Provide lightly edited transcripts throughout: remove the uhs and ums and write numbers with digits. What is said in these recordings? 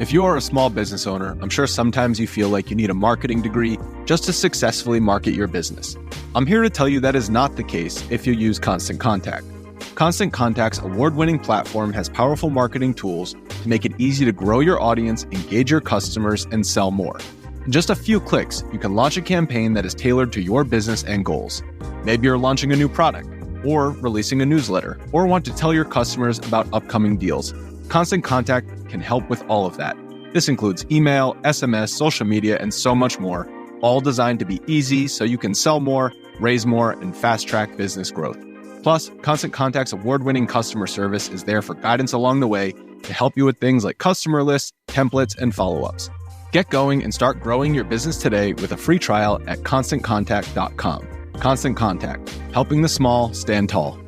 If you are a small business owner, I'm sure sometimes you feel like you need a marketing degree just to successfully market your business. I'm here to tell you that is not the case if you use Constant Contact. Constant Contact's award-winning platform has powerful marketing tools to make it easy to grow your audience, engage your customers, and sell more. In just a few clicks, you can launch a campaign that is tailored to your business and goals. Maybe you're launching a new product, or releasing a newsletter, or want to tell your customers about upcoming deals. Constant Contact can help with all of that. This includes email, SMS, social media, and so much more, all designed to be easy so you can sell more, raise more, and fast-track business growth. Plus, Constant Contact's award-winning customer service is there for guidance along the way to help you with things like customer lists, templates, and follow-ups. Get going and start growing your business today with a free trial at ConstantContact.com. Constant Contact, helping the small stand tall.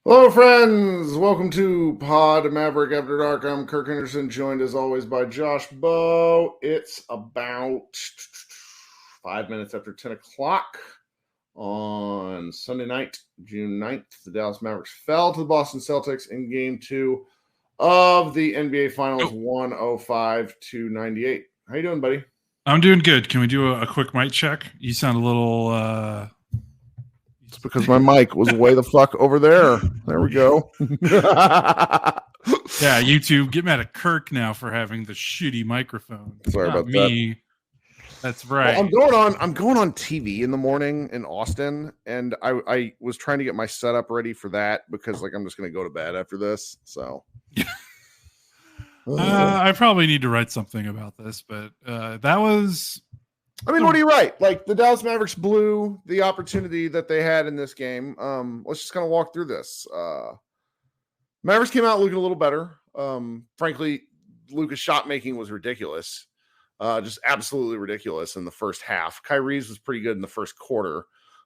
Hello, friends. Welcome to Pod Maverick After Dark. I'm Kirk Henderson, joined as always by Josh Bowe. It's about 5 minutes after 10 o'clock on Sunday night, June 9th. The Dallas Mavericks fell to the Boston Celtics in Game 2 of the NBA Finals, 105-98. How you doing, buddy? I'm doing good. Can we do a quick mic check? You sound a little... It's because my mic was way the fuck over there. There we go. Yeah, YouTube, get mad at Kirk now for having the shitty microphone. Sorry Not about me. That's right. Well, I'm going on TV in the morning in Austin, and I was trying to get my setup ready for that because I'm just going to go to bed after this. So I probably need to write something about this, but that was... what do you write? The Dallas Mavericks blew the opportunity that they had in this game. Let's just kind of walk through this. Mavericks came out looking a little better. Frankly, Luka's shot making was ridiculous. Just absolutely ridiculous in the first half. Kyrie's was pretty good in the first quarter.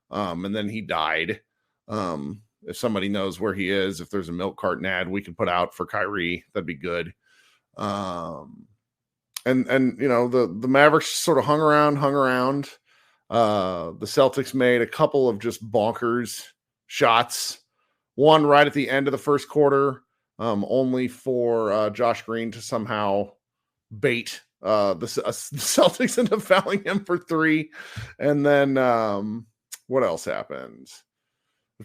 And then he died. If somebody knows where he is, if there's a milk carton ad we can put out for Kyrie, that'd be good. And the Mavericks sort of hung around. The Celtics made a couple of just bonkers shots. One right at the end of the first quarter, only for Josh Green to somehow bait the Celtics into fouling him for three. And then what else happened?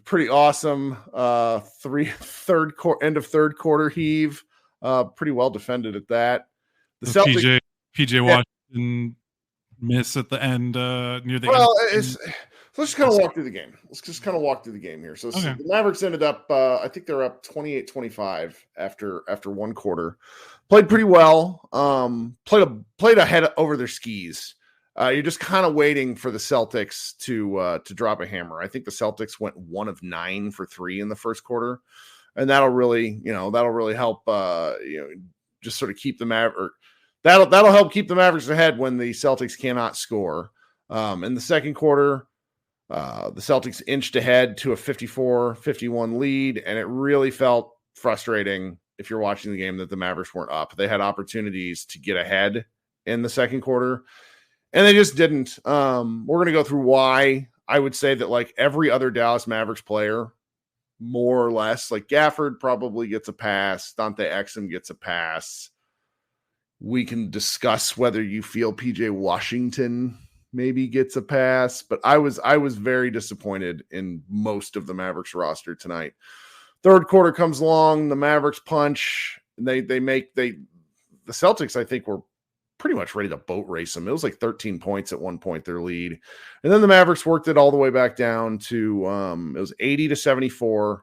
Pretty awesome. End of third quarter heave. Pretty well defended at that. The Celtics, PJ Washington miss at the end near the end. Let's just kind of walk through the game. Let's just kind of walk through the game here. So the Mavericks ended up, I think they're up 28-25 after one quarter. Played pretty well. Played ahead over their skis. You're just kind of waiting for the Celtics to drop a hammer. I think the Celtics went 1 of 9 for 3 in the first quarter, and that'll really help. Just sort of keep the Mavericks. That'll help keep the Mavericks ahead when the Celtics cannot score. In the second quarter, the Celtics inched ahead to a 54-51 lead, and it really felt frustrating if you're watching the game that the Mavericks weren't up. They had opportunities to get ahead in the second quarter, and they just didn't. We're going to go through why. I would say that every other Dallas Mavericks player, more or less, Gafford probably gets a pass. Dante Exum gets a pass. We can discuss whether you feel PJ Washington maybe gets a pass, but I was very disappointed in most of the Mavericks roster tonight. Third quarter comes along, the Mavericks punch. The Celtics, I think, were pretty much ready to boat race them. It was 13 points at one point, their lead. And then the Mavericks worked it all the way back down to it was 80-74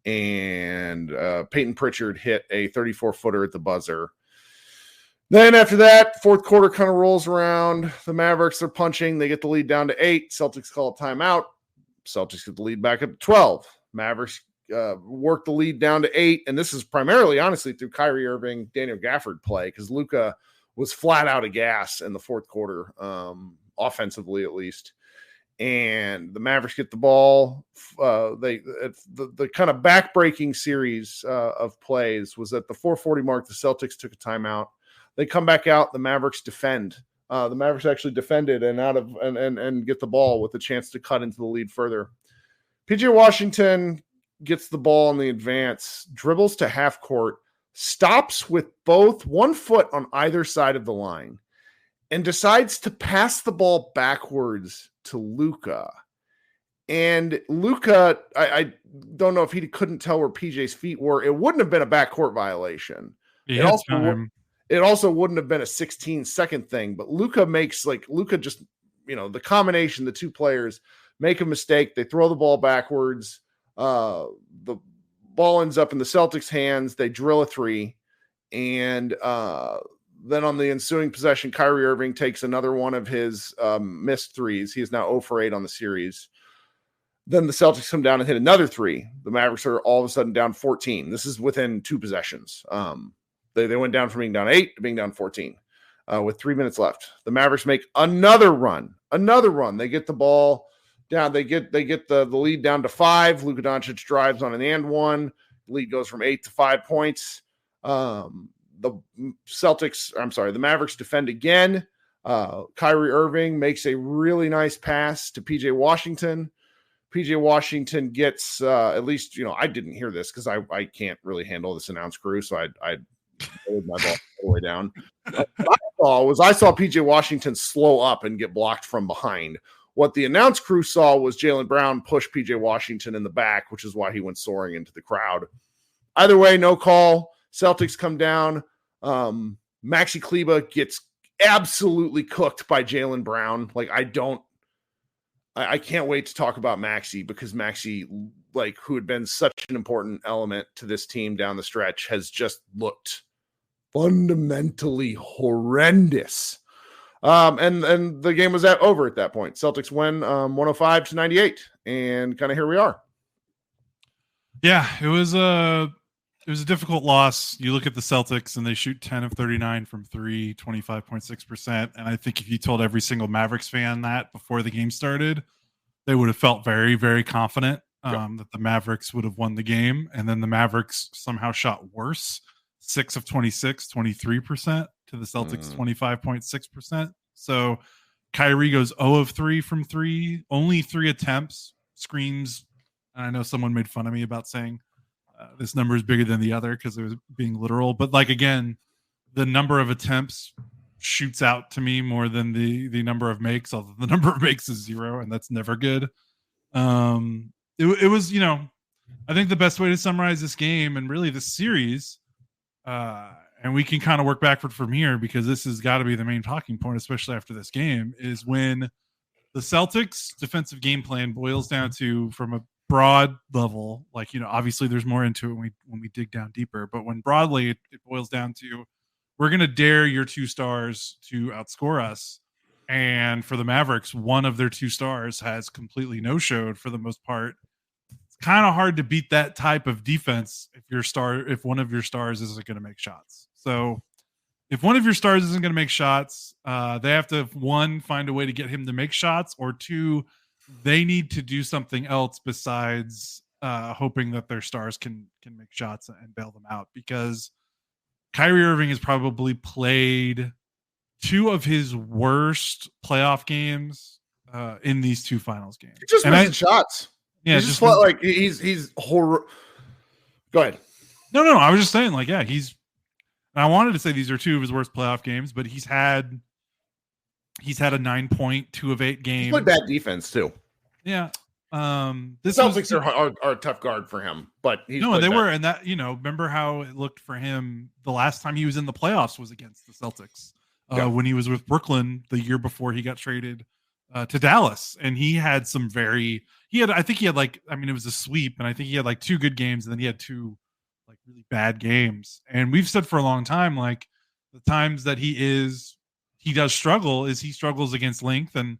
and Peyton Pritchard hit a 34-footer at the buzzer. Then after that, fourth quarter kind of rolls around. The Mavericks are punching. They get the lead down to 8. Celtics call a timeout. Celtics get the lead back up to 12. Mavericks work the lead down to 8. And this is primarily, honestly, through Kyrie Irving, Daniel Gafford play, because Luka was flat out of gas in the fourth quarter, offensively at least. And the Mavericks get the ball. The kind of back-breaking series of plays was at the 4:40 mark. The Celtics took a timeout. They come back out. The Mavericks defend. The Mavericks actually defended and get the ball with a chance to cut into the lead further. PJ Washington gets the ball in the advance, dribbles to half court, stops with both one foot on either side of the line, and decides to pass the ball backwards to Luka. And Luka, I don't know if he couldn't tell where PJ's feet were. It wouldn't have been a backcourt violation. It also wouldn't have been a 16-second thing, but Luka just, the combination, the two players make a mistake. They throw the ball backwards. The ball ends up in the Celtics' hands. They drill a 3. And then on the ensuing possession, Kyrie Irving takes another one of his missed threes. He is now 0 for 8 on the series. Then the Celtics come down and hit another 3. The Mavericks are all of a sudden down 14. This is within 2 possessions. They went down from being down 8 to being down 14 with 3 minutes left. The Mavericks make another run. They get the ball down. They get the lead down to 5. Luka Doncic drives on an and one. Lead goes from 8 to 5 points. The Mavericks defend again. Kyrie Irving makes a really nice pass to PJ Washington. PJ Washington gets at least, I didn't hear this because I can't really handle this announce crew, so I my ball all the way down. I saw PJ Washington slow up and get blocked from behind. What the announce crew saw was Jaylen Brown push PJ Washington in the back, which is why he went soaring into the crowd. Either way, no call. Celtics come down. Maxi Kleber gets absolutely cooked by Jaylen Brown. I can't wait to talk about Maxi, because Maxi, who had been such an important element to this team down the stretch, has just looked fundamentally horrendous. And the game was over at that point. Celtics win 105-98, and kind of here we are. Yeah, it was a difficult loss. You look at the Celtics and they shoot 10 of 39 from 3, 25.6%. And I think if you told every single Mavericks fan that before the game started, they would have felt very, very confident that the Mavericks would have won the game. And then the Mavericks somehow shot worse, 6 of 26, 23% to the Celtics, 25.6%. So Kyrie goes 0 of 3 from 3, only 3 attempts, screams. And I know someone made fun of me about saying, this number is bigger than the other because it was being literal. But again, the number of attempts shoots out to me more than the number of makes, although the number of makes is 0, and that's never good. It was, I think the best way to summarize this game and really the series, and we can kind of work backward from here because this has got to be the main talking point, especially after this game, is when the Celtics defensive game plan boils down to, from a broad level, obviously there's more into it when we dig down deeper, but when broadly it boils down to, we're going to dare your 2 stars to outscore us. And for the Mavericks, one of their 2 stars has completely no-showed for the most part. It's kind of hard to beat that type of defense if one of your stars isn't going to make shots. So if one of your stars isn't going to make shots, they have to, 1, find a way to get him to make shots, or 2, they need to do something else besides hoping that their stars can make shots and bail them out, because Kyrie Irving has probably played 2 of his worst playoff games in these 2 finals games. He just missing shots. Yeah, he's he's horror. Go ahead. No. I was just saying, I wanted to say these are 2 of his worst playoff games, but he's had a 9-point, 2 of 8 game. He's played bad defense too. Yeah. The Celtics are a tough guard for him, but were, and that, remember how it looked for him the last time he was in the playoffs was against the Celtics when he was with Brooklyn the year before he got traded to Dallas, and he had some I think he had it was a sweep, and I think he had like 2 good games, and then he had 2 like really bad games. And we've said for a long time, like the times that he does struggle is he struggles against length. And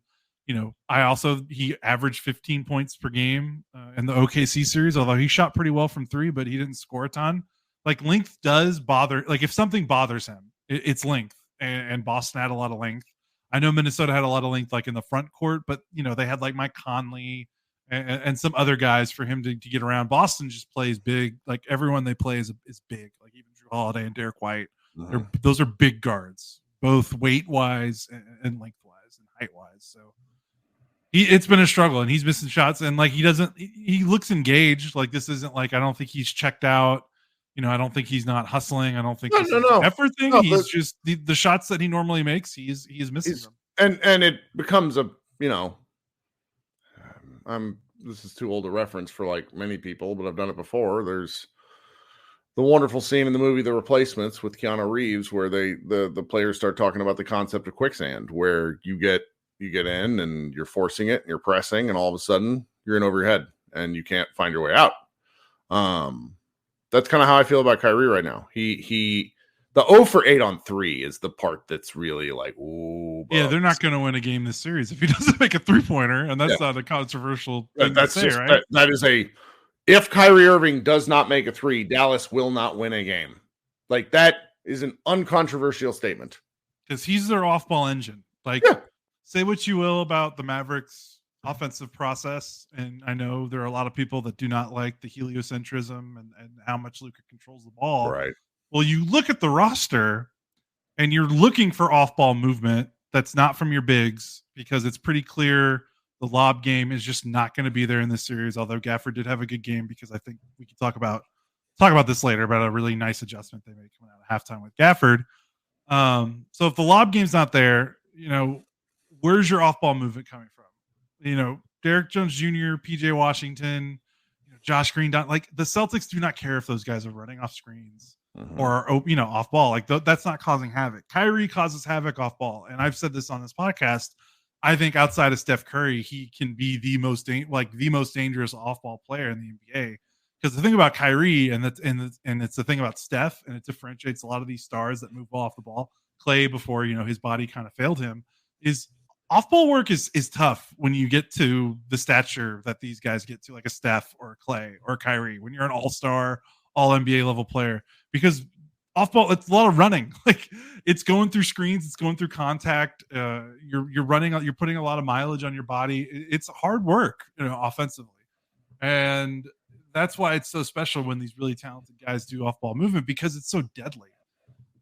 he averaged 15 points per game in the OKC series, although he shot pretty well from 3, but he didn't score a ton. Like length does bother. Like if something bothers him, it's length, and Boston had a lot of length. I know Minnesota had a lot of length, like in the front court, but they had like Mike Conley and some other guys for him to get around. Boston just plays big. Like everyone they play is big. Like even Drew Holiday and Derek White, those are big guards, both weight wise and length wise and height wise. So it's been a struggle, and he's missing shots, and like he looks engaged. Like this isn't like, I don't think he's checked out. I don't think he's not hustling. I don't think this is an effort thing. He's just the shots that he normally makes, he is missing them. And it becomes a, this is too old a reference for like many people, but I've done it before. There's the wonderful scene in the movie The Replacements with Keanu Reeves where the players start talking about the concept of quicksand, where you get in and you're forcing it and you're pressing, and all of a sudden you're in over your head and you can't find your way out. That's kind of how I feel about Kyrie right now. The 0 for 8 on 3 is the part that's really like, ooh. Yeah, they're not going to win a game this series if he doesn't make a 3-pointer, and that's not a controversial thing to say, right? That is if Kyrie Irving does not make a 3, Dallas will not win a game. Like that is an uncontroversial statement. Because he's their off-ball engine. Like, say what you will about the Mavericks offensive process, and I know there are a lot of people that do not like the heliocentrism and how much Luka controls the ball. Right. Well, you look at the roster and you're looking for off-ball movement that's not from your bigs, because it's pretty clear the lob game is just not going to be there in this series. Although Gafford did have a good game, because I think we can talk about this later about a really nice adjustment they made coming out of halftime with Gafford. So if the lob game's not there, where's your off-ball movement coming from? Derek Jones Jr., PJ Washington, Josh Green. Like the Celtics do not care if those guys are running off screens or off ball. Like that's not causing havoc. Kyrie causes havoc off ball, and I've said this on this podcast. I think outside of Steph Curry, he can be the most dangerous off ball player in the NBA. Because the thing about Kyrie, and it's the thing about Steph, and it differentiates a lot of these stars that move off the ball. Clay, before his body kind of failed him, is off-ball work is tough when you get to the stature that these guys get to, like a Steph or a Clay or a Kyrie, when you're an all-star, all-NBA level player. Because off-ball, it's a lot of running. Like it's going through screens, it's going through contact. You're running, you're putting a lot of mileage on your body. It's hard work, offensively. And that's why it's so special when these really talented guys do off-ball movement, because it's so deadly.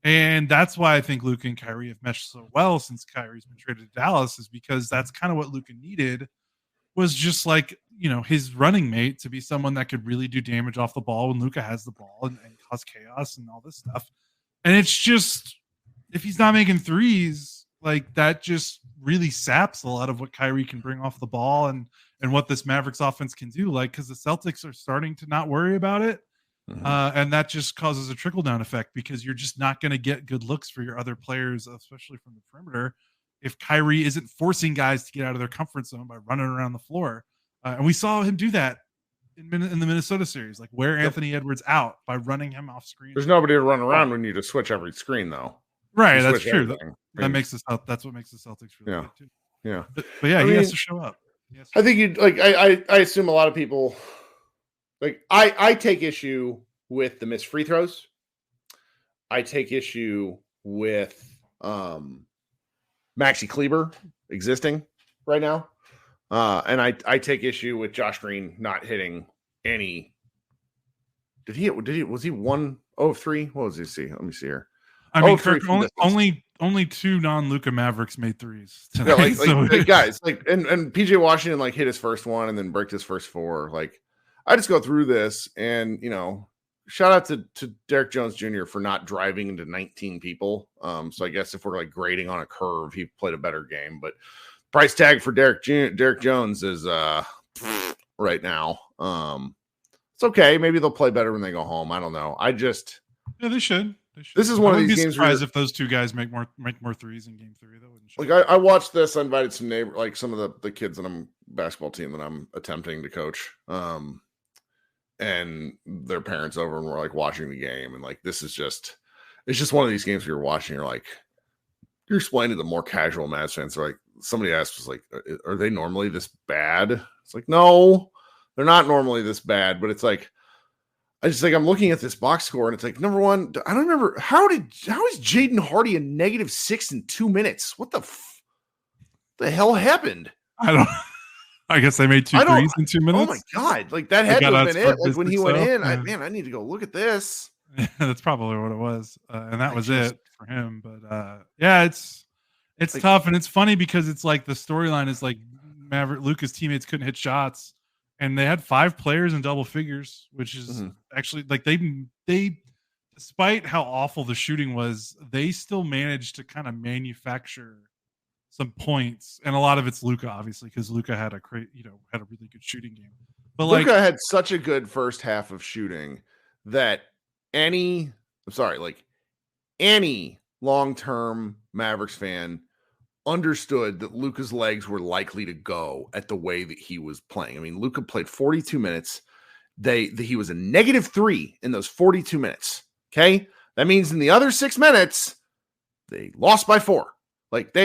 And that's why I think Luka and Kyrie have meshed so well since Kyrie's been traded to Dallas, is because that's kind of what Luka needed, was just like, his running mate to be someone that could really do damage off the ball when Luka has the ball and cause chaos and all this stuff. And it's just, if he's not making threes, like that just really saps a lot of what Kyrie can bring off the ball and what this Mavericks offense can do. Like, because the Celtics are starting to not worry about it. And that just causes a trickle-down effect, because you're just not going to get good looks for your other players, especially from the perimeter, if Kyrie isn't forcing guys to get out of their comfort zone by running around the floor. And we saw him do that in the Minnesota series, like wear Anthony Edwards out by running him off screen. There's nobody to run around when you just switch every screen, though. Right, that's true. That's what makes the Celtics really good, too. Yeah. But he has to show up. I think I assume a lot of people... Like I take issue with the missed free throws. I take issue with Maxi Kleber existing right now. And I take issue with Josh Green not hitting any. Was he 1 of 3? What was he see? Let me see here. I mean, Kirk, only 2 non-Luka Mavericks made threes tonight. Yeah, guys, and PJ Washington hit his first one and then bricked his first 4. I just go through this and, shout out to Derek Jones Jr. for not driving into 19 people. So I guess if we're grading on a curve, he played a better game, but price tag for Derek Jones is right now. It's okay. Maybe they'll play better when they go home. I don't know. Yeah, they should. This is one of these games. I wouldn't be surprised if those two guys make more threes in game 3. Like I watched this. I invited some some of the kids that I'm basketball team that I'm attempting to coach, and their parents over, and we're like watching the game, and like this is just, it's just one of these games where you're watching, you're explaining to the more casual Mavs fans. They're like, somebody asked was like, are they normally this bad? It's like, no, they're not normally this bad, but it's like, I'm looking at this box score and it's like, number one, I don't remember how is Jaden Hardy a -6 in 2 minutes? What the hell happened? I guess they made 2 threes in 2 minutes. Oh my God. Like that had to have been it. Like when he went in, I need to go look at this. That's probably what it was. And that was it for him. But yeah, it's like, tough. And it's funny because it's like the storyline is like Luka's teammates couldn't hit shots. And they had 5 players in double figures, which is actually like they, despite how awful the shooting was, they still managed to kind of manufacture some points. And a lot of it's Luka, obviously, because Luka had a really good shooting game. But Luka had such a good first half of shooting that any long-term Mavericks fan understood that Luka's legs were likely to go at the way that he was playing. I mean, Luka played 42 minutes. He was a -3 in those 42 minutes. Okay. That means in the other 6 minutes, they lost by 4. Like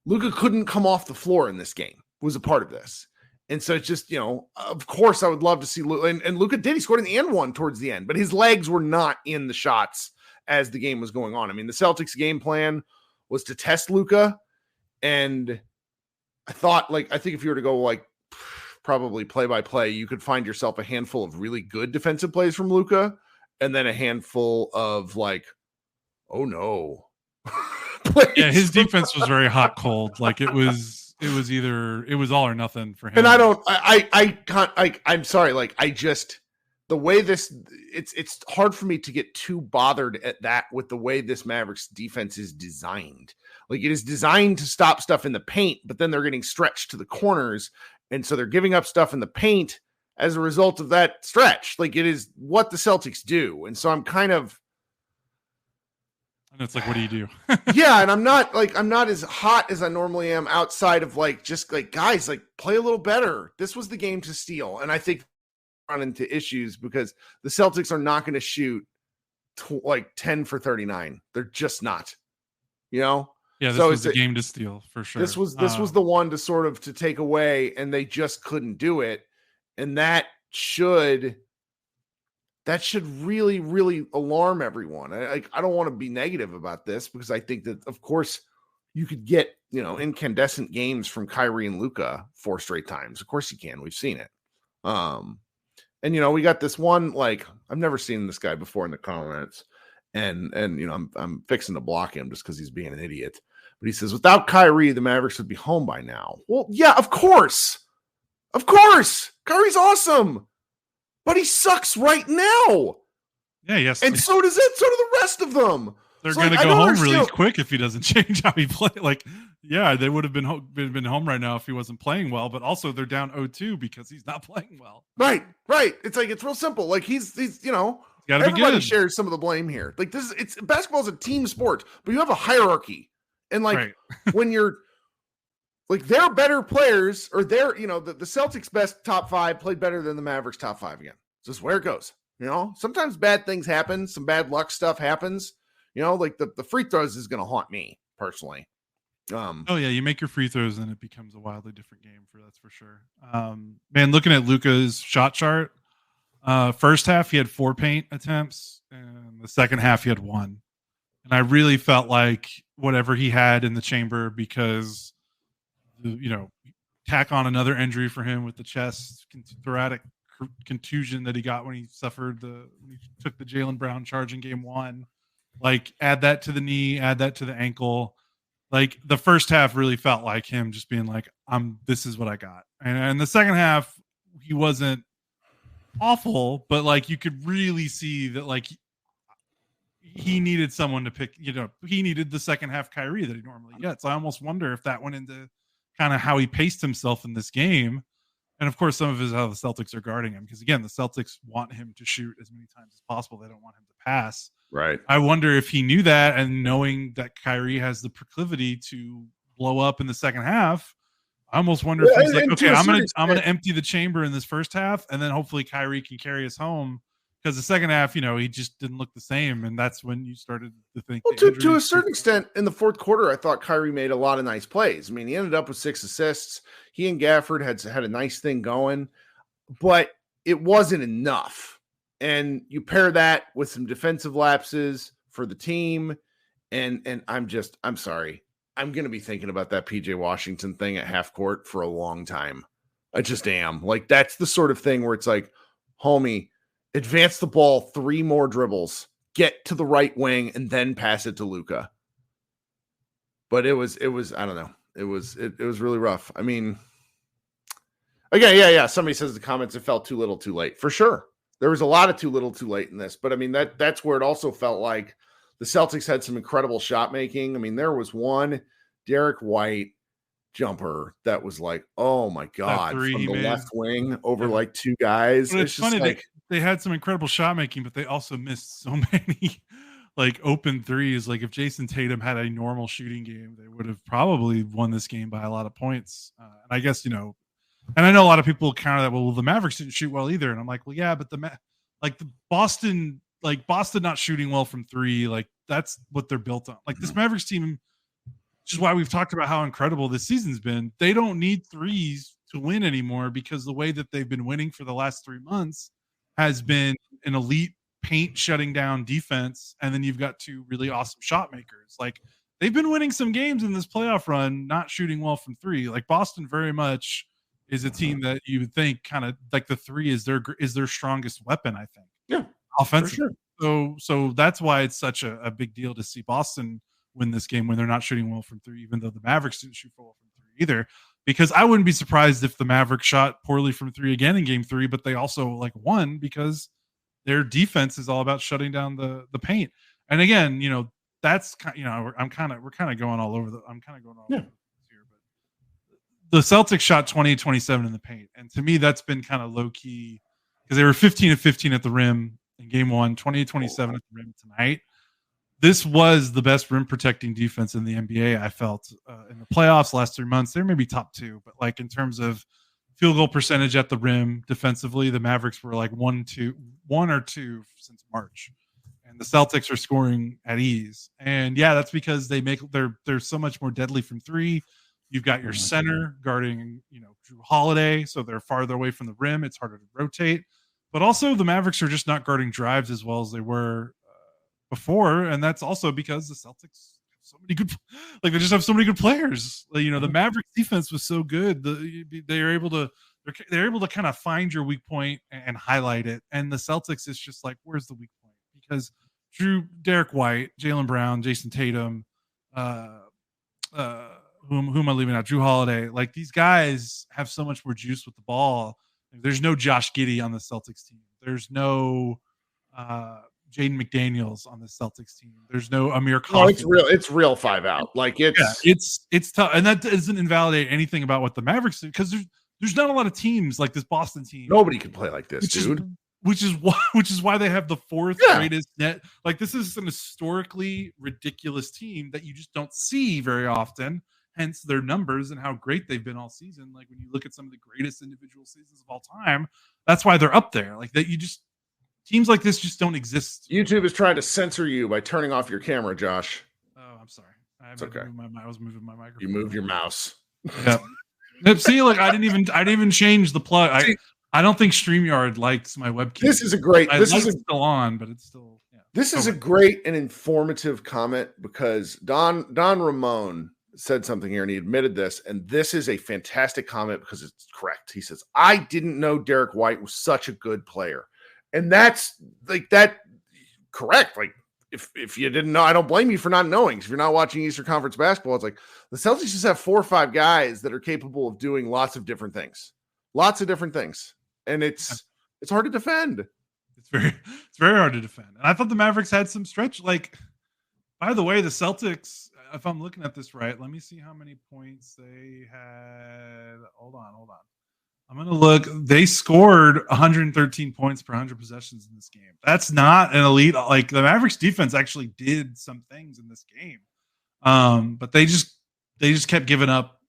Luka couldn't come off the floor in this game, was a part of this. And so it's just, of course I would love to see Luka, and Luka did, he scored in the end one towards the end, but his legs were not in the shots as the game was going on. I mean, the Celtics game plan was to test Luka, and I think if you were to go probably play by play, you could find yourself a handful of really good defensive plays from Luka, and then a handful of oh no. Yeah, his defense was very hot cold. Like it was all or nothing for him. And I'm sorry. Like the way it's hard for me to get too bothered at that with the way this Mavericks defense is designed. Like it is designed to stop stuff in the paint, but then they're getting stretched to the corners. And so they're giving up stuff in the paint as a result of that stretch. Like it is what the Celtics do. And so I'm kind of, and it's like, what do you do? Yeah. And I'm not as hot as I normally am outside of guys, play a little better. This was the game to steal. And I think run into issues because the Celtics are not going to shoot 10 for 39. They're just not, Yeah, this was the game to steal for sure. This was the one to sort of to take away, and they just couldn't do it. And that should really, really alarm everyone. I don't want to be negative about this because I think that, of course, you could get, incandescent games from Kyrie and Luka 4 straight times. Of course you can. We've seen it. And, we got this one, I've never seen this guy before in the comments. And I'm fixing to block him just because he's being an idiot. But he says, without Kyrie, the Mavericks would be home by now. Well, yeah, of course. Of course. Kyrie's awesome. But he sucks right now. Yeah, yes. And so does it. So do the rest of them. They're going to go home really quick if he doesn't change how he plays. They would have been home right now if he wasn't playing well. But also they're down 0-2 because he's not playing well. Right. It's it's real simple. He's everybody shares some of the blame here. Basketball is a team sport, but you have a hierarchy. And when you're they're better players, or they're, the Celtics best top 5 played better than the Mavericks top 5 again. It's just where it goes. Sometimes bad things happen. Some bad luck stuff happens. The free throws is going to haunt me personally. Oh yeah, you make your free throws and it becomes a wildly different game that's for sure. Man, looking at Luka's shot chart, first half he had 4 paint attempts, and the second half he had 1. And I really felt like whatever he had in the chamber, because tack on another injury for him with the chest thoracic contusion that he got when he took the Jaylen Brown charge in game 1. Add that to the knee, add that to the ankle. The first half really felt like him just being this is what I got. And the second half, he wasn't awful, but you could really see that he needed someone to pick, he needed the second half Kyrie that he normally gets. I almost wonder if that went into kind of how he paced himself in this game. And of course, some of it is how the Celtics are guarding him. Because again, the Celtics want him to shoot as many times as possible. They don't want him to pass. Right. I wonder if he knew that, and knowing that Kyrie has the proclivity to blow up in the second half, I almost wonder if he's like, okay, I'm gonna empty the chamber in this first half, and then hopefully Kyrie can carry us home. Because the second half, he just didn't look the same, and that's when you started to think. Well, to a certain extent, in the fourth quarter, I thought Kyrie made a lot of nice plays. I mean, he ended up with 6 assists. He and Gafford had a nice thing going, but it wasn't enough. And you pair that with some defensive lapses for the team, and I'm sorry, I'm going to be thinking about that PJ Washington thing at half court for a long time. I just am. Like, that's the sort of thing where it's like, homie, advance the ball 3 more dribbles, get to the right wing, and then pass it to Luka. But it was, I don't know. It was really rough. I mean, again, yeah. Somebody says in the comments, it felt too little too late. For sure. There was a lot of too little too late in this. But I mean, that's where it also felt like the Celtics had some incredible shot making. I mean, there was one Derek White jumper that was like, oh my God, from the left wing over like 2 guys. But it's funny, like, they had some incredible shot making, but they also missed so many like open threes. Like, if Jason Tatum had a normal shooting game, they would have probably won this game by a lot of points. And I guess, and I know a lot of people counter that, well, the Mavericks didn't shoot well either. And I'm like, well, yeah, but the Boston not shooting well from 3, like, that's what they're built on. Like, this Mavericks team, which is why we've talked about how incredible this season's been. They don't need threes to win anymore, because the way that they've been winning for the last 3 months has been an elite paint shutting down defense. And then you've got 2 really awesome shot makers. Like, they've been winning some games in this playoff run, not shooting well from 3. Like, Boston very much is a team that you would think kind of like the 3 is their strongest weapon, I think. Yeah. Offensively. Sure. So that's why it's such a big deal to see Boston win this game when they're not shooting well from 3, even though the Mavericks didn't shoot well from 3 either. Because I wouldn't be surprised if the Mavericks shot poorly from 3 again in game 3, but they also won because their defense is all about shutting down the paint. And again, that's we're kind of going all over I'm kind of going all over here, but the Celtics shot 20-27 in the paint. And to me, that's been kind of low key, because they were 15 of 15 at the rim in game 1, 20-27 at the rim tonight. This was the best rim protecting defense in the NBA, I felt, in the playoffs last 3 months. They're maybe top 2, but like in terms of field goal percentage at the rim defensively, the Mavericks were like 1 or 2 since March, and the Celtics are scoring at ease. And yeah, that's because they're so much more deadly from 3. You've got your center guarding, Drew Holiday, so they're farther away from the rim. It's harder to rotate, but also the Mavericks are just not guarding drives as well as they were before, and that's also because the Celtics have so many good, they just have so many good players. The Mavericks defense was so good, they're able to kind of find your weak point and highlight it. And the Celtics is just like, where's the weak point? Because Derek White, Jaylen Brown, Jason Tatum, who am I leaving out? Drew Holiday. Like, these guys have so much more juice with the ball. There's no Josh Giddey on the Celtics team. There's no Jaden McDaniels on the Celtics team. There's no Amir Khan. Oh, it's real 5 out. Like, it's tough, and that doesn't invalidate anything about what the Mavericks do, because there's not a lot of teams like this Boston team. Nobody can play like this, dude. Which is why they have the 4th greatest net. Like, this is an historically ridiculous team that you just don't see very often. Hence their numbers and how great they've been all season. Like, when you look at some of the greatest individual seasons of all time, that's why they're up there. Like, that teams like this just don't exist. YouTube is trying to censor you by turning off your camera, Josh. Oh, I'm sorry. It's okay. I was moving my microphone. You moved your mouse. Yeah. See, like, I didn't even change the plug. I don't think StreamYard likes my webcam. This is a great. It's still on, but it's still. Yeah. This is a great and informative comment, because Don Ramon said something here, and he admitted this, and this is a fantastic comment because it's correct. He says, "I didn't know Derek White was such a good player," and that's like that. Correct. Like, if you didn't know, I don't blame you for not knowing. If you're not watching Eastern Conference basketball, it's like the Celtics just have 4 or 5 guys that are capable of doing lots of different things. And it's hard to defend. It's very hard to defend. And I thought the Mavericks had some stretch. Like, by the way, the Celtics, if I'm looking at this right, let me see how many points they had. Hold on. I'm going to look. They scored 113 points per 100 possessions in this game. That's not an elite. Like the Mavericks defense actually did some things in this game. But they just kept giving up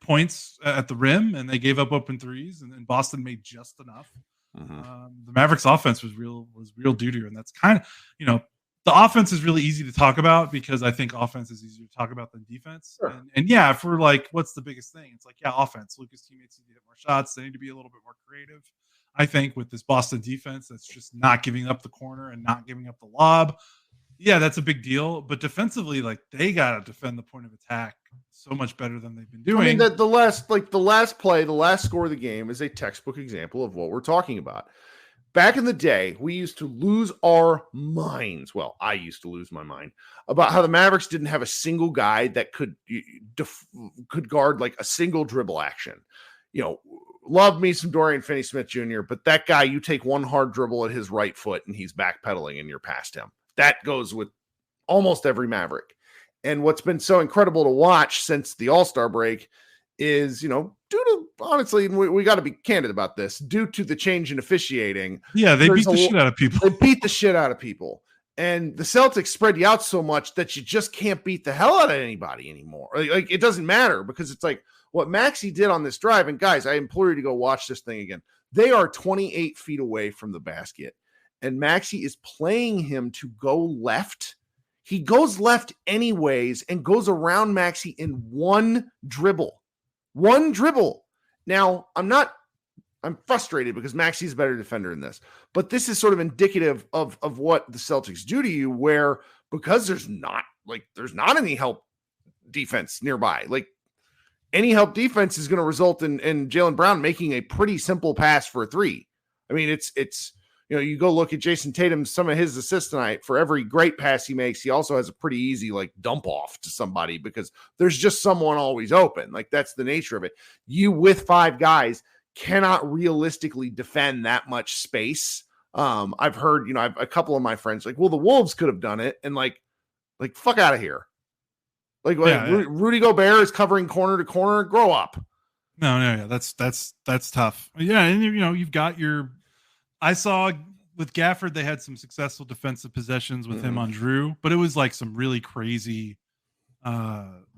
points at the rim, and they gave up open threes, and then Boston made just enough. The Mavericks offense was real doo-doo, and that's kind of, the offense is really easy to talk about because I think offense is easier to talk about than defense. Sure. And yeah, if we're like, what's the biggest thing? It's like, yeah, offense. Lucas' teammates need to hit more shots. They need to be a little bit more creative. I think with this Boston defense, that's just not giving up the corner and not giving up the lob. Yeah, that's a big deal. But defensively, like they got to defend the point of attack so much better than they've been doing. I mean, the last play, the last score of the game is a textbook example of what we're talking about. Back in the day, we used to lose our minds. Well, I used to lose my mind about how the Mavericks didn't have a single guy that could guard like a single dribble action. Love me some Dorian Finney-Smith Jr., but that guy, you take one hard dribble at his right foot and he's backpedaling and you're past him. That goes with almost every Maverick. And what's been so incredible to watch since the All-Star break is, due to, honestly, and we got to be candid about this, due to the change in officiating. Yeah, they beat the shit out of people. They beat the shit out of people. And the Celtics spread you out so much that you just can't beat the hell out of anybody anymore. Like it doesn't matter because it's like what Maxey did on this drive. And guys, I implore you to go watch this thing again. They are 28 feet away from the basket. And Maxey is playing him to go left. He goes left anyways and goes around Maxey in one dribble. One dribble. Now, I'm frustrated because Maxey's a better defender in this. But this is sort of indicative of what the Celtics do to you, where because there's not any help defense nearby. Like any help defense is going to result in Jaylen Brown making a pretty simple pass for a three. I mean, it's you go look at Jason Tatum, some of his assists tonight. For every great pass he makes, he also has a pretty easy like dump off to somebody because there's just someone always open. Like that's the nature of it. You with five guys cannot realistically defend that much space. I've heard, a couple of my friends like, well, the Wolves could have done it, and like fuck out of here. Rudy Gobert is covering corner to corner. Grow up. No, that's tough. Yeah, and you've got your. I saw with Gafford, they had some successful defensive possessions with him on Drew, but it was like some really crazy.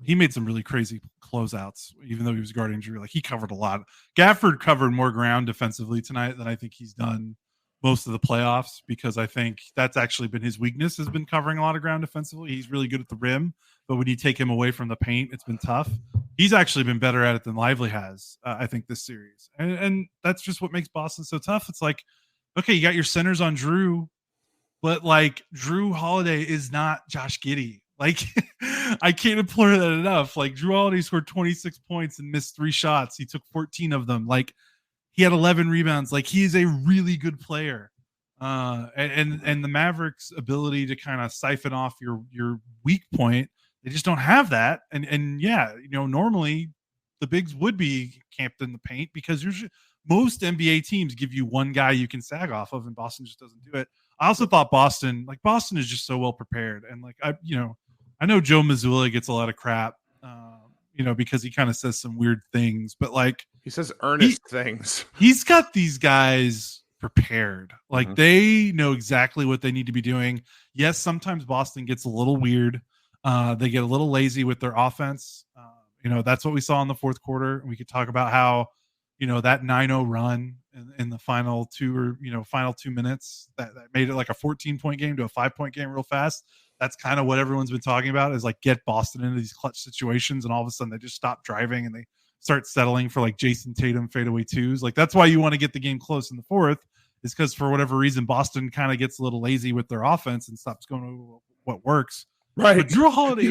He made some really crazy closeouts, even though he was guarding Drew. Like he covered a lot. Gafford covered more ground defensively tonight than I think he's done most of the playoffs, because I think that's actually been his weakness, has been covering a lot of ground defensively. He's really good at the rim, but when you take him away from the paint, it's been tough. He's actually been better at it than Lively has, I think, this series. And that's just what makes Boston so tough. It's like, okay, you got your centers on Drew, but like Drew Holiday is not Josh Giddey. Like I can't implore that enough. Like Drew Holiday scored 26 points and missed 3 shots. He took 14 of them. Like he had 11 rebounds. Like he is a really good player. And the Mavericks' ability to kind of siphon off your weak point, they just don't have that. And yeah, normally the bigs would be camped in the paint because most NBA teams give you one guy you can sag off of, and Boston just doesn't do it. I also thought Boston is just so well prepared. And I know Joe Mazzulla gets a lot of crap, because he kind of says some weird things, but like he says earnest things. He's got these guys prepared. Like they know exactly what they need to be doing. Yes, sometimes Boston gets a little weird. They get a little lazy with their offense. That's what we saw in the fourth quarter. We could talk about how, that 9-0 run in the final 2 minutes that made it like a 14-point game to a 5-point game real fast. That's kind of what everyone's been talking about, is like get Boston into these clutch situations, and all of a sudden they just stop driving and they start settling for like Jason Tatum fadeaway twos. Like that's why you want to get the game close in the fourth, is because for whatever reason Boston kind of gets a little lazy with their offense and stops going over what works. Right. But Drew Holiday,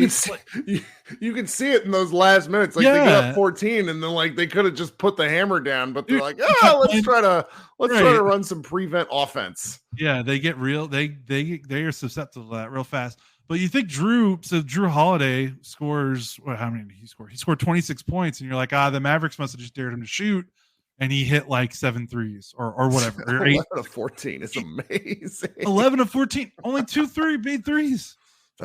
you can see it in those last minutes. Like they get up 14 and then like they could have just put the hammer down, but they're like, let's try to run some prevent offense. Yeah, they get real. They are susceptible to that real fast. But you think Drew Holiday scores, how many did he score? He scored 26 points, and you're like, the Mavericks must have just dared him to shoot, and he hit like 7 threes or whatever. 11 of 14 is amazing. 11 of 14, only 2 made threes.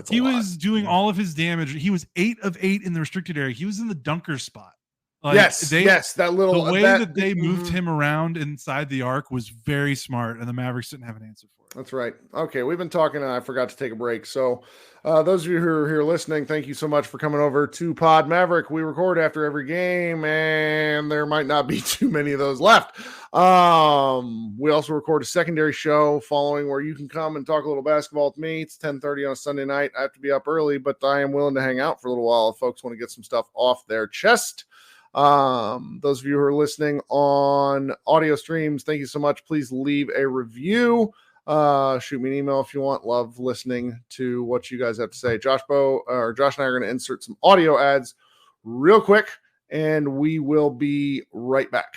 He was doing all of his damage. He was 8 of 8 in the restricted area. He was in the dunker spot. Like, yes, that little the way that they moved him around inside the arc was very smart, and the Mavericks didn't have an answer for it. That's right. Okay, we've been talking, and I forgot to take a break. So, those of you who are here listening, thank you so much for coming over to Pod Maverick. We record after every game, and there might not be too many of those left. We also record a secondary show following where you can come and talk a little basketball with me. It's 10:30 on a Sunday night. I have to be up early, but I am willing to hang out for a little while if folks want to get some stuff off their chest. Those of you who are listening on audio streams, thank you so much. Please leave a review. Shoot me an email if you want. Love listening to what you guys have to say. Josh and I are going to insert some audio ads real quick, and we will be right back.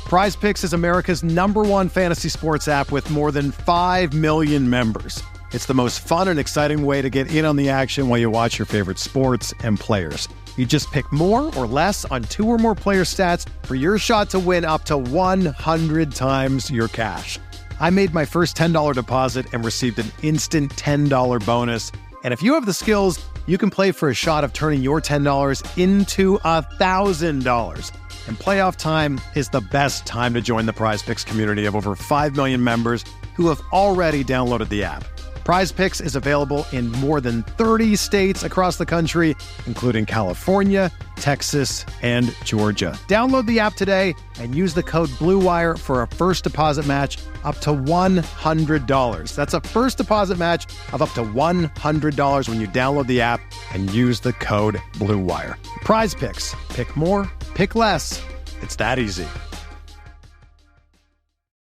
Prize Picks is America's #1 fantasy sports app with more than 5 million members. It's the most fun and exciting way to get in on the action while you watch your favorite sports and players. You just pick more or less on 2 or more player stats for your shot to win up to 100 times your cash. I made my first $10 deposit and received an instant $10 bonus. And if you have the skills, you can play for a shot of turning your $10 into $1,000. And playoff time is the best time to join the Prize Picks community of over 5 million members who have already downloaded the app. Prize Picks is available in more than 30 states across the country, including California, Texas, and Georgia. Download the app today and use the code BLUEWIRE for a first deposit match up to $100. That's a first deposit match of up to $100 when you download the app and use the code BLUEWIRE. Prize Picks. Pick more, pick less. It's that easy.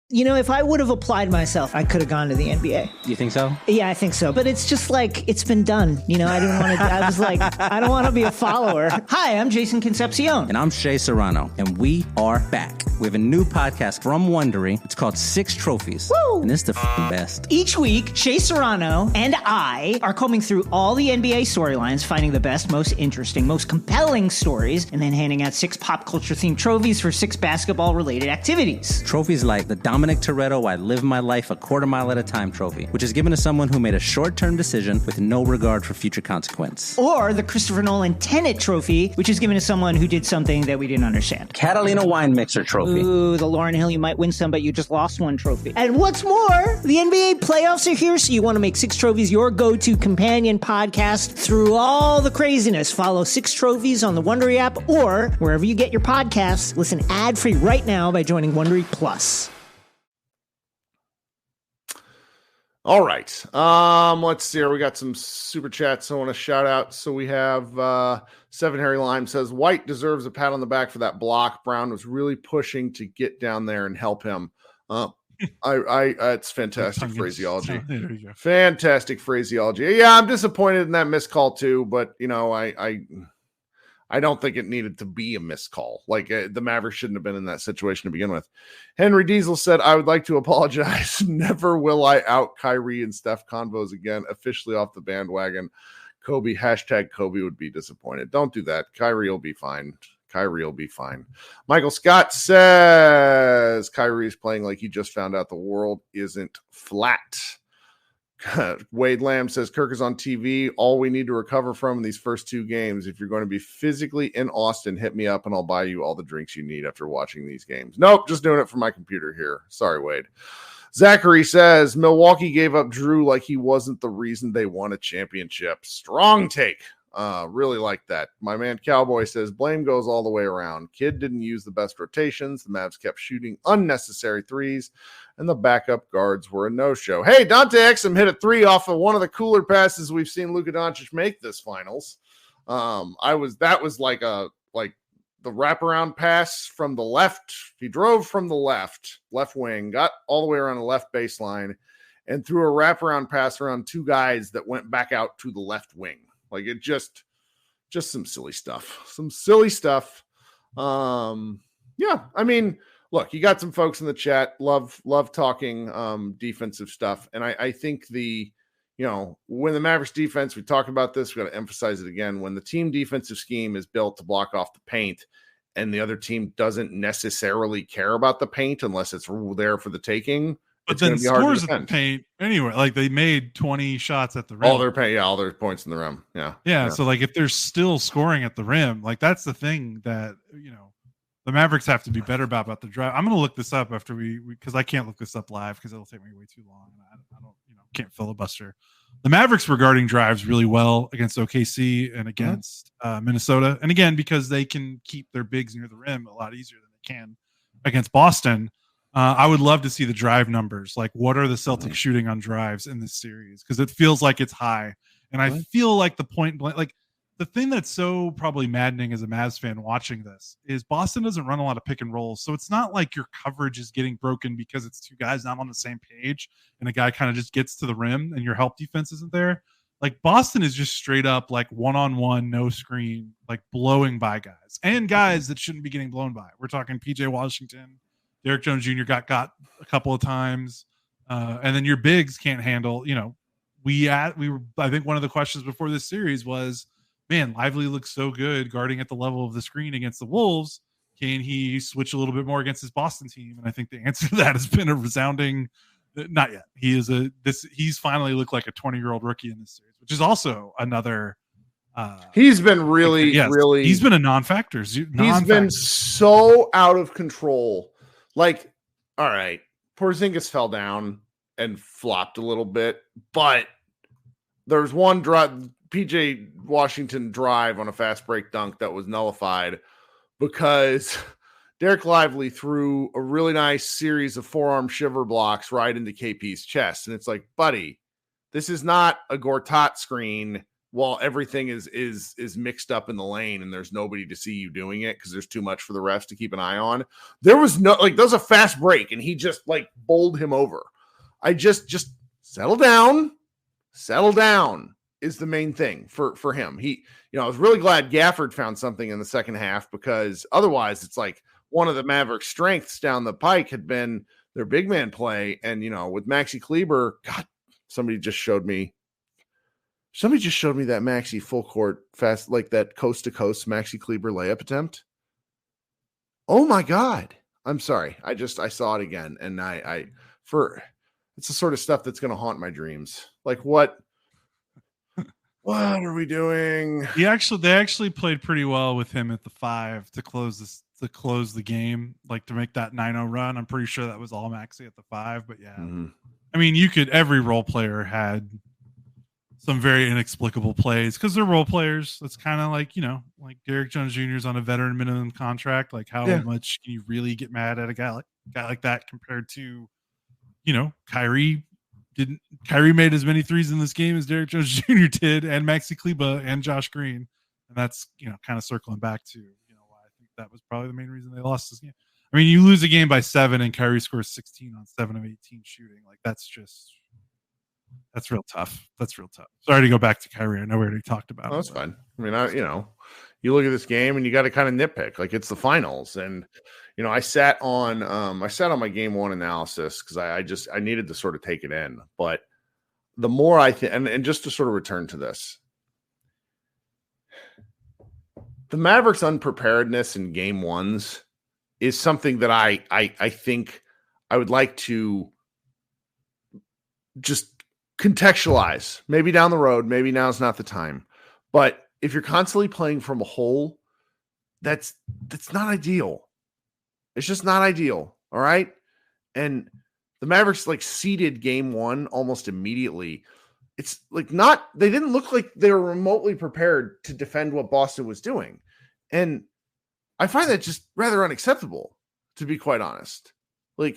You know, if I would have applied myself, I could have gone to the NBA. You think so? Yeah, I think so. But it's just like, it's been done. You know, I didn't want to, I was like, I don't want to be a follower. Hi, I'm Jason Concepcion. And I'm Shea Serrano. And we are back. We have a new podcast from Wondery. It's called 6 Trophies. Woo! And it's the best. Each week, Shea Serrano and I are combing through all the NBA storylines, finding the best, most interesting, most compelling stories, and then handing out 6 pop culture themed trophies for 6 basketball related activities. Trophies like the Dominic Toretto I Live My Life a Quarter Mile at a Time trophy, which is given to someone who made a short-term decision with no regard for future consequence. Or the Christopher Nolan Tenet trophy, which is given to someone who did something that we didn't understand. Catalina Wine Mixer trophy. Ooh, the Lauryn Hill You Might Win Some But You Just Lost One trophy. And what's more, the NBA playoffs are here, so you want to make 6 Trophies your go-to companion podcast through all the craziness. Follow 6 Trophies on the Wondery app or wherever you get your podcasts. Listen ad-free right now by joining Wondery Plus. All right. Let's see here. We got some super chats I want to shout out. So we have 7 Harry Lime says White deserves a pat on the back for that block. Brown was really pushing to get down there and help him. It's fantastic phraseology. There you go. Fantastic phraseology. Yeah, I'm disappointed in that missed call too, but you know, I don't think it needed to be a missed call. Like the Mavericks shouldn't have been in that situation to begin with. Henry Diesel said, I would like to apologize. Never will I out Kyrie and Steph convos again. Officially off the bandwagon. Kobe, #Kobe would be disappointed. Don't do that. Kyrie will be fine. Michael Scott says Kyrie is playing like he just found out the world isn't flat. Wade Lamb says Kirk is on TV. All we need to recover from in these first 2 games. If you're going to be physically in Austin, hit me up and I'll buy you all the drinks you need after watching these games. Nope, just doing it from my computer here. Sorry, Wade. Zachary says Milwaukee gave up Drew like he wasn't the reason they won a championship. Strong take. Really like that. My man Cowboy says blame goes all the way around. Kid didn't use the best rotations. The Mavs kept shooting unnecessary threes, and the backup guards were a no-show. Hey, Dante Exum hit a 3 off of one of the cooler passes we've seen Luka Doncic make this finals. That was like the wraparound pass from the left. He drove from the left wing, got all the way around the left baseline, and threw a wraparound pass around 2 guys that went back out to the left wing. Like it just some silly stuff. Yeah. I mean, look, you got some folks in the chat. Love talking defensive stuff. And I think when the Mavericks defense, we talked about this, we got to emphasize it again. When the team defensive scheme is built to block off the paint and the other team doesn't necessarily care about the paint unless it's there for the taking, But then scores at the paint anyway. Like they made 20 shots at the rim. All their points in the rim. Yeah. So like if they're still scoring at the rim, like that's the thing that the Mavericks have to be better about the drive. I'm going to look this up after we because I can't look this up live because it'll take me way too long. I don't can't filibuster. The Mavericks were guarding drives really well against OKC and against Minnesota, and again because they can keep their bigs near the rim a lot easier than they can against Boston. I would love to see the drive numbers. Like, what are the Celtics shooting on drives in this series? Because it feels like it's high, and I feel like the point blank, like the thing that's so probably maddening as a Mavs fan watching this is Boston doesn't run a lot of pick and rolls. So it's not like your coverage is getting broken because it's two guys not on the same page and a guy kind of just gets to the rim and your help defense isn't there. Like Boston is just straight up like one-on-one, no screen, like blowing by guys and guys that shouldn't be getting blown by. We're talking PJ Washington, Derek Jones Jr. got a couple of times. And then your bigs can't handle, I think one of the questions before this series was, man, Lively looks so good guarding at the level of the screen against the Wolves. Can he switch a little bit more against his Boston team? And I think the answer to that has been a resounding not yet. He's finally looked like a 20-year-old rookie in this series, which is also another he's been really he's been a non-factor. He's been so out of control. Like, all right, Porzingis fell down and flopped a little bit, but there's one drive, PJ Washington drive on a fast break dunk that was nullified because Derek Lively threw a really nice series of forearm shiver blocks right into KP's chest. And it's like, buddy, this is not a Gortat screen while everything is mixed up in the lane and there's nobody to see you doing it because there's too much for the refs to keep an eye on. There was that was a fast break and he just like bowled him over. I just settle down is the main thing for him. I was really glad Gafford found something in the second half because otherwise it's like one of the Mavericks' strengths down the pike had been their big man play. And, with Maxi Kleber, God, somebody just showed me that Maxi full court fast, like that coast to coast Maxi Kleber layup attempt. Oh my God. I'm sorry. I saw it again. And it's the sort of stuff that's going to haunt my dreams. Like what are we doing? They actually played pretty well with him at the 5 to close the game, like to make that 9-0 run. I'm pretty sure that was all Maxi at the 5, but yeah. Mm-hmm. I mean, every role player had some very inexplicable plays because they're role players. That's kind of like, like Derek Jones Jr. is on a veteran minimum contract. Like how much can you really get mad at a guy like that compared to, Kyrie made as many threes in this game as Derek Jones Jr. did, and Maxi Kleber and Josh Green. And that's, kind of circling back to, why I think that was probably the main reason they lost this game. I mean, you lose a game by 7 and Kyrie scores 16 on 7 of 18 shooting. Like that's real tough. Sorry to go back to Kyrie. I know we already talked about it. That's fine. I mean, you look at this game and you got to kind of nitpick. Like it's the finals. And, I sat on my game 1 analysis because I needed to sort of take it in. But the more I think, and just to sort of return to this, the Mavericks' unpreparedness in game 1s is something that I think I would like to just contextualize. Maybe down the road, maybe now's not the time. But if you're constantly playing from a hole, that's not ideal. It's just not ideal. All right. And the Mavericks seeded game 1 almost immediately. It's they didn't look like they were remotely prepared to defend what Boston was doing. And I find that just rather unacceptable, to be quite honest. The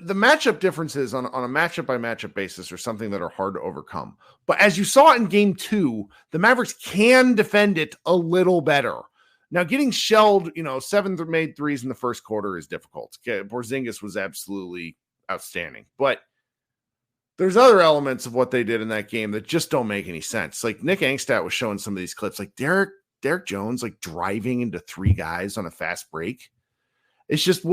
matchup differences on a matchup by matchup basis are something that are hard to overcome. But as you saw in game 2, the Mavericks can defend it a little better. Now, getting shelled, 7 made threes in the first quarter is difficult. Porzingis was absolutely outstanding. But there's other elements of what they did in that game that just don't make any sense. Like Nick Angstadt was showing some of these clips, like Derek Jones, driving into 3 guys on a fast break. It's just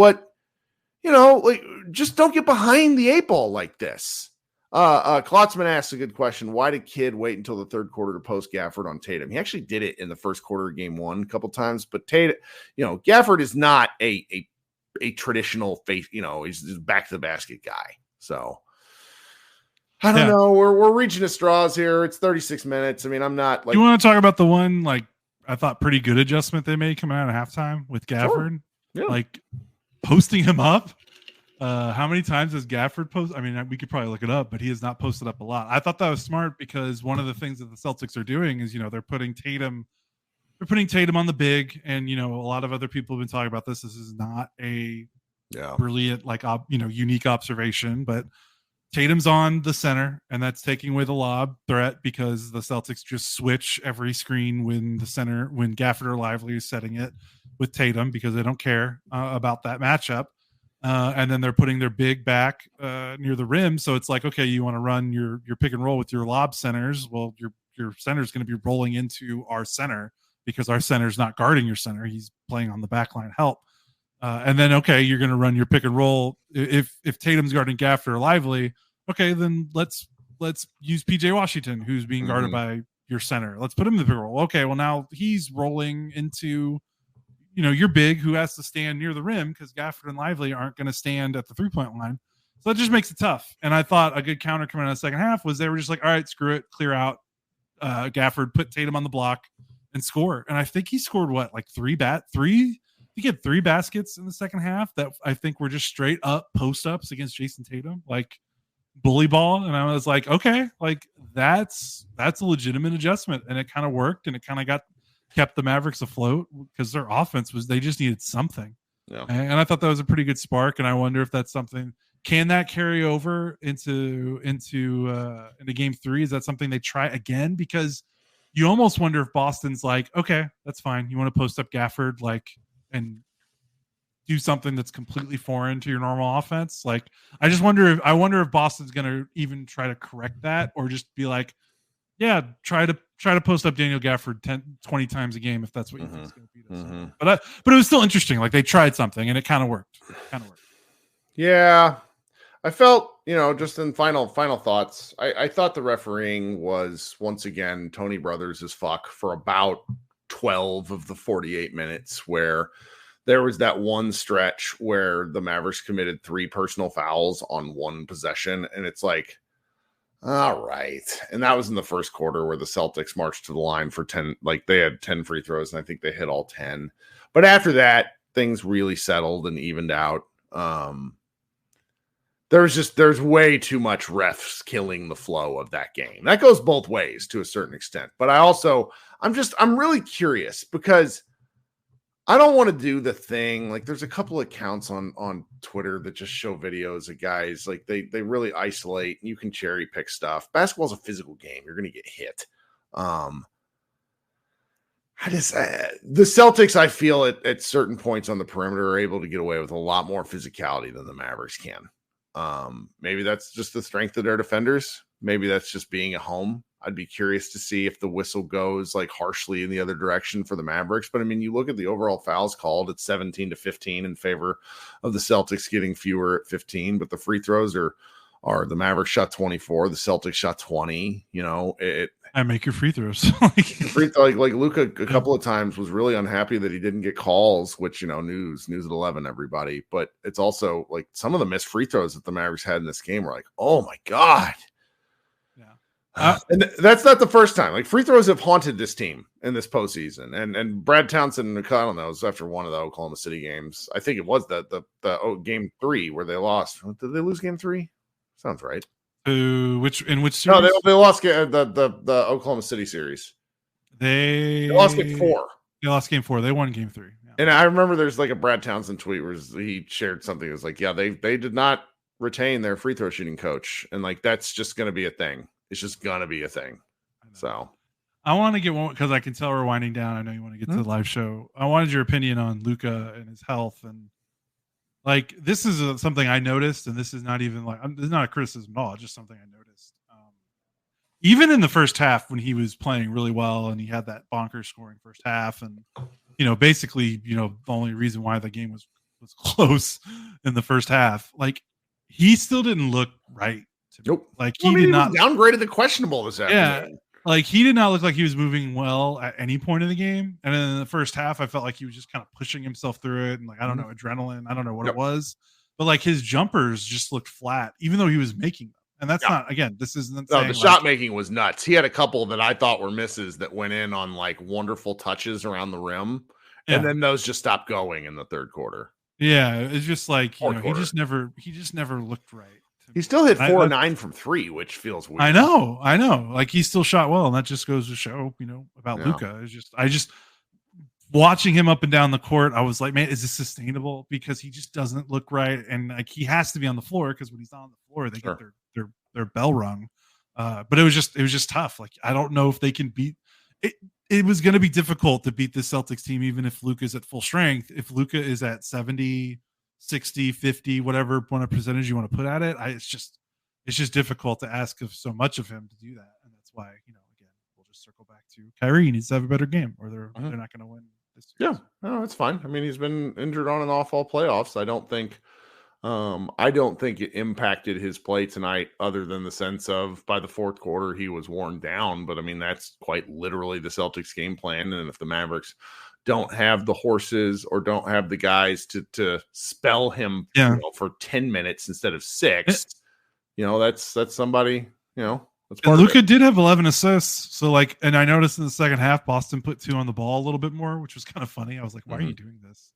just don't get behind the 8 ball like this. Klotzman asked a good question. Why did Kidd wait until the third quarter to post Gafford on Tatum? He actually did it in the first quarter of game 1 a couple times, but Tatum, Gafford is not a a traditional face, he's back to the basket guy. So I don't know. We're reaching the straws here. It's 36 minutes. I mean, I'm not like. You want to talk about the one I thought pretty good adjustment they made coming out of halftime with Gafford, posting him up. How many times has Gafford posted? I mean, we could probably look it up, but he has not posted up a lot. I thought that was smart because one of the things that the Celtics are doing is, they're putting Tatum on the big, and a lot of other people have been talking about this. This is not a brilliant, unique observation, but Tatum's on the center, and that's taking away the lob threat because the Celtics just switch every screen when Gafford or Lively is setting it with Tatum because they don't care about that matchup. And then they're putting their big back near the rim. So it's like, okay, you want to run your pick and roll with your lob centers. Well, your center is going to be rolling into our center because our center is not guarding your center. He's playing on the backline help. And then, okay, you're going to run your pick and roll. If Tatum's guarding Gafford or Lively, okay, then let's use PJ Washington, who's being guarded by your center. Let's put him in the pick and roll. Okay, well, now he's rolling into, your big who has to stand near the rim because Gafford and Lively aren't going to stand at the 3-point line. So that just makes it tough. And I thought a good counter coming out of the second half was they were just like, all right, screw it, clear out Gafford, put Tatum on the block and score. And I think he scored he had 3 baskets in the second half that I think were just straight up post ups against Jason Tatum, like bully ball. And I was like, okay, like that's a legitimate adjustment. And it kind of worked, and it kind of kept the Mavericks afloat because their offense they just needed something. Yeah. And I thought that was a pretty good spark. And I wonder if that's something, can that carry over into game 3? Is that something they try again? Because you almost wonder if Boston's like, okay, that's fine. You want to post up Gafford, and do something that's completely foreign to your normal offense. Like, I wonder if Boston's going to even try to correct that, or just be like, yeah, try to post up Daniel Gafford 20 times a game if that's what you think is going to beat us. But it was still interesting. Like, they tried something and it kind of worked. Yeah. I felt, just in final thoughts, I thought the refereeing was once again Tony Brothers as fuck for about 12 of the 48 minutes, where there was that one stretch where the Mavericks committed 3 personal fouls on one possession. And it's like, all right. And that was in the first quarter where the Celtics marched to the line for 10, they had 10 free throws, and I think they hit all 10. But after that, things really settled and evened out. There's way too much refs killing the flow of that game. That goes both ways to a certain extent. But I'm really curious because I don't want to do the thing. Like, there's a couple accounts on Twitter that just show videos of guys. Like, they really isolate, and you can cherry pick stuff. Basketball's a physical game. You're going to get hit. The Celtics, I feel at certain points on the perimeter, are able to get away with a lot more physicality than the Mavericks can. Maybe that's just the strength of their defenders. Maybe that's just being at home. I'd be curious to see if the whistle goes harshly in the other direction for the Mavericks. But I mean, you look at the overall fouls called, it's 17-15 in favor of the Celtics getting fewer at 15, but the free throws are the Mavericks shot 24, the Celtics shot 20, I make your free throws. like Luka a couple of times was really unhappy that he didn't get calls, which, news at 11, everybody. But it's also like some of the missed free throws that the Mavericks had in this game were like, oh my God. And that's not the first time. Like, free throws have haunted this team in this postseason. And Brad Townsend, I don't know, it was after one of the Oklahoma City games. I think it was the game 3 where they lost. Did they lose game 3? Sounds right. In which series? No, they lost the Oklahoma City series. They lost game 4. They lost game 4. They won game 3. Yeah. And I remember there's a Brad Townsend tweet where he shared something. It was like, yeah, they did not retain their free throw shooting coach, and that's just going to be a thing. It's just going to be a thing. So I want to get one because I can tell we're winding down. I know you want to get to the live show. I wanted your opinion on Luka and his health. And this is something I noticed, and this is not even this is not a criticism at all. It's just something I noticed. Even in the first half when he was playing really well and he had that bonkers scoring first half, and, basically, the only reason why the game was close in the first half, he still didn't look right. Nope. He did not downgraded the questionable this afternoon. Like, he did not look like he was moving well at any point in the game. And then in the first half, I felt like he was just kind of pushing himself through it. And like, I don't know, adrenaline. I don't know what it was. But like his jumpers just looked flat, even though he was making them. And that's not, again, this isn't the shot making was nuts. He had a couple that I thought were misses that went in on like wonderful touches around the rim. And then those just stopped going in the third quarter. Yeah. It's just like, he just never looked right. He still hit 4 or 9 from 3, which feels weird. I know. Like, he still shot well, and that just goes to show, about Luka. I just watching him up and down the court, I was like, man, is this sustainable? Because he just doesn't look right, and like he has to be on the floor because when he's not on the floor, they get their bell rung. But it was just tough. Like, I don't know if they can beat it. It was going to be difficult to beat the Celtics team, even if Luka's at full strength. If Luka is at 70. 60, 50, whatever point of percentage you want to put at it. It's just difficult to ask of so much of him to do that. And that's why, again, we'll just circle back to Kyrie needs to have a better game or they're not going to win this year. Yeah, no, it's fine. I mean, he's been injured on and off all playoffs. I don't think it impacted his play tonight other than the sense of by the fourth quarter, he was worn down. But I mean, that's quite literally the Celtics game plan. And if the Mavericks don't have the horses or don't have the guys to spell him for 10 minutes instead of 6, that's somebody, that's part Luka did have 11 assists. So and I noticed in the second half, Boston put 2 on the ball a little bit more, which was kind of funny. I was like, why are you doing this?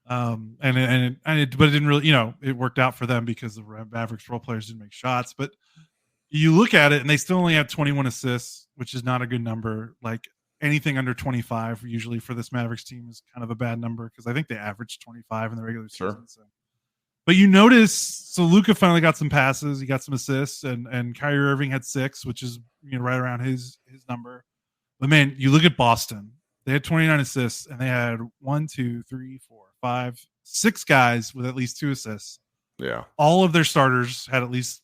But it didn't really, it worked out for them because the Mavericks role players didn't make shots, but you look at it and they still only have 21 assists, which is not a good number. Like, anything under 25 usually for this Mavericks team is kind of a bad number because I think they averaged 25 in the regular season. So. But you notice, so Luka finally got some passes, he got some assists, and Kyrie Irving had 6, which is right around his number. But man, you look at Boston, they had 29 assists, and they had 1, 2, 3, 4, 5, 6 guys with at least 2 assists. Yeah, all of their starters had at least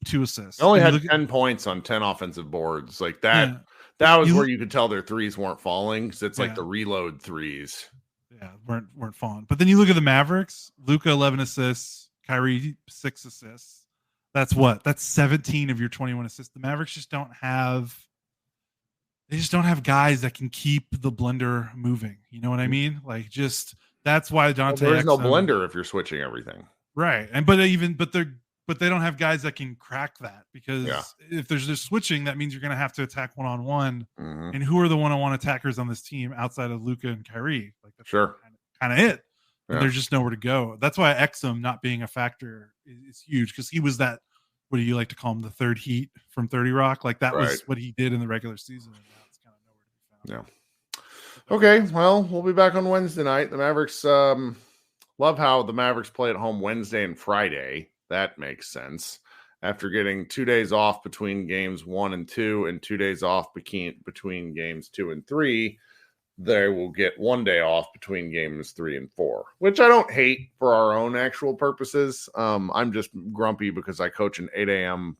2 assists. They only had 10 points on 10 offensive boards, like that. Yeah. That was where you could tell their threes weren't falling because it's like the reload threes. Yeah, weren't falling. But then you look at the Mavericks, Luka 11 assists, Kyrie 6 assists. That's what? That's 17 of your 21 assists. The Mavericks just don't have guys that can keep the blender moving. You know what I mean? Like, just that's why Dante. There's no blender if you're switching everything. Right. But they don't have guys that can crack that because if there's just switching, that means you're going to have to attack one-on-one. Mm-hmm. And who are the one-on-one attackers on this team outside of Luka and Kyrie? Like, that's kind of it. Yeah. There's just nowhere to go. That's why Exum not being a factor is huge because he was that, what do you like to call him, the third heat from 30 Rock? Like, that was what he did in the regular season. And now it's kind of nowhere to be found. Yeah. Okay, well, we'll be back on Wednesday night. The Mavericks, love how the Mavericks play at home Wednesday and Friday. That makes sense. After getting 2 days off between games 1 and 2 and 2 days off between games 2 and 3, they will get 1 day off between games 3 and 4, which I don't hate for our own actual purposes. I'm just grumpy because I coach an 8 a.m.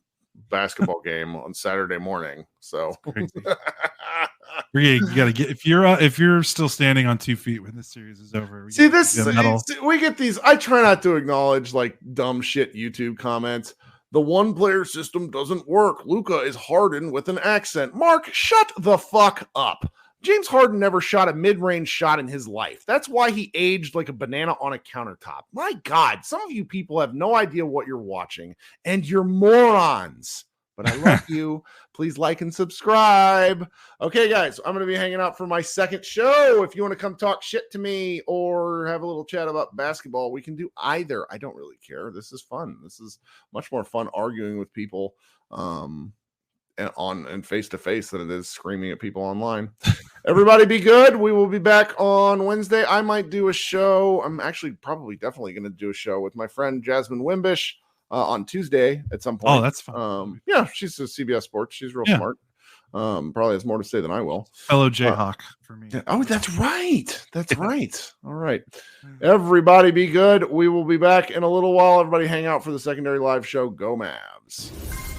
basketball game on Saturday morning. So you gotta get if you're still standing on 2 feet when this series is over. We get these. I try not to acknowledge like dumb shit YouTube comments. The one player system doesn't work. Luka is Harden with an accent. Mark, shut the fuck up. James Harden never shot a mid-range shot in his life. That's why he aged like a banana on a countertop. My God, some of you people have no idea what you're watching, and you're morons. But I love you. Please like and subscribe. Okay, guys, I'm going to be hanging out for my second show. If you want to come talk shit to me or have a little chat about basketball, we can do either. I don't really care. This is fun. This is much more fun arguing with people and face-to-face than it is screaming at people online. Everybody be good. We will be back on Wednesday. I might do a show. I'm actually definitely going to do a show with my friend Jasmine Wimbish on Tuesday at some point. Oh, that's fun. Yeah, she's a CBS Sports. She's real smart. Probably has more to say than I will. Fellow Jayhawk for me. Oh, that's right. That's right. All right. Everybody be good. We will be back in a little while. Everybody hang out for the secondary live show. Go Mavs.